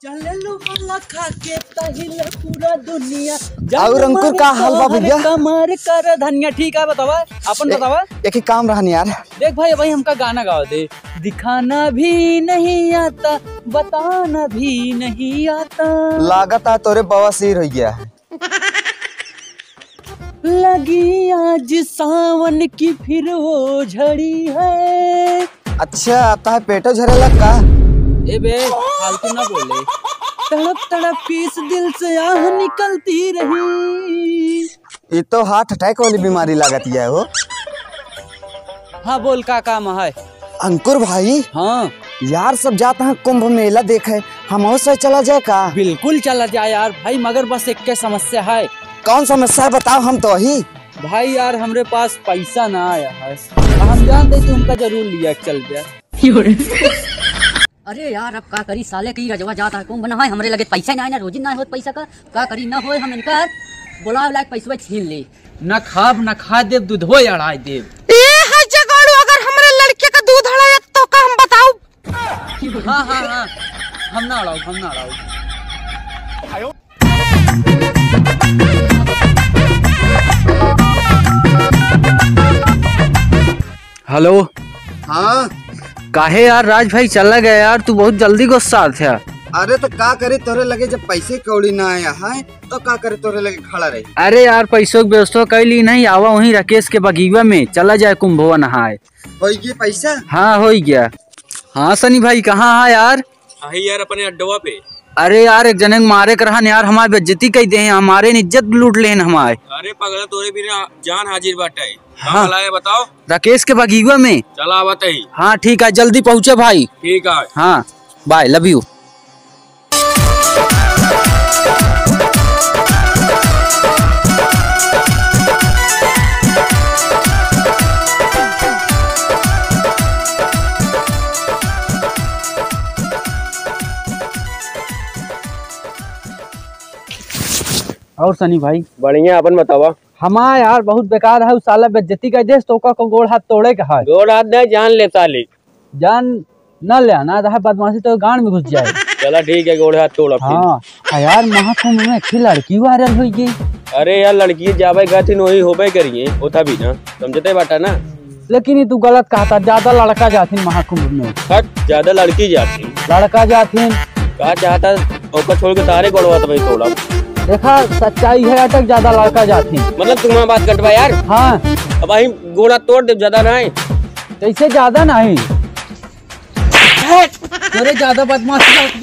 चलो वाला खा के पहले पूरा दुनिया और अंकुर का हाल बा भैया? कमर कर धनिया। ठीक है बतावा अपन बतावा। एक ही काम रहनी यार। देख भाई भाई हमका गाना गाओ दे। दिखाना भी नहीं आता बताना भी नहीं आता, लागत है तोरे बवासीर हो गया है। लगी आज सावन की फिर वो झड़ी है। अच्छा आता है पेटो झरेला का? ए बे फालतू ना बोले। तड़प तड़प इस दिल से आह निकलती रही। ये तो हार्ट अटैक वाली बीमारी लागत है वो। हाँ बोल का काम है? अंकुर भाई हाँ यार सब जाते हैं कुंभ मेला देखे, हम से चला जाए का? बिल्कुल चला जाए यार भाई, मगर बस एक के समस्या है। कौन समस्या है बताओ हम तो ही। भाई यार हमरे पास पैसा ना आया है, हम जानते तुमका जरूर लिया चल गया। अरे यार अब का करी, साले की रजवा जाता है कुंभ ना है, हमरे लगे पैसा ना है ना रोजी ना हो पैसा का करी ना हो, हम इनका बोला लायक पैसा छीन ले। न खाब न खा देव दूध हो अड़ाई देव। अगर हमारे लड़के का दूध हड़ाया तो का हम बताओ। हाँ हाँ हाँ हम ना अड़ाऊ हम ना अड़ाऊ। हेलो हाँ काहे यार राज भाई चला गया यार, तू बहुत जल्दी गुस्सा था। अरे तो का करे तोरे लगे जब पैसे कौड़ी ना आया है तो का करे तोरे लगे खड़ा रही। अरे यार पैसों की व्यवस्था कैली नहीं, आवा वहीं राकेश के बगीवा में चला जाए कुंभवा नहाए। हो गया पैसा? हाँ हो गया। हाँ सनी भाई कहाँ है यार? यार अपने अड्डवा पे। अरे यार एक जने मारे कर यार, हमारी बेइज्जती कही दे, हमारे इज्जत लूट ले हमारे। अरे पगला तोरे भी जान हाजिर बाटे। हाँ बताओ। राकेश के बगीवा में। चला बताई। हाँ ठीक है जल्दी पहुँचे भाई। ठीक है हाँ बाय लव यू। और सनी भाई बढ़िया अपन बतावा। हमारा यार बहुत बेकार है, उस साला बेइज्जती का देश तो को गोड़ हाथ तोड़े का है। गोड़ हाथ नहीं जान ले साली। जान न ले आना है बदमाशी तो गांड में घुस जाए। चला ठीक है गोड़ हाथ तोड़। हाँ यार महाकुंभ में एक लड़की वायरल हुई गई। अरे यार लड़की जावे गई वही होबे करिए होता भी ना, समझते बाटा ना। लेकिन ये तू गलत कहा था, ज्यादा लड़का जाती महाकुंभ में। ज्यादा लड़की जाती लड़का जाती कहा चाहता ओका छोड़ के तारे गोड़वा तो भाई तोड़ा। देखा सच्चाई है अटक, ज्यादा लड़का जाती मतलब तुम्हारा बात कटवा यार। हाँ अब भाई गोड़ा तोड़ दे, ज्यादा नहीं तो इससे ज्यादा नहीं। तेरे ज्यादा बदमाशी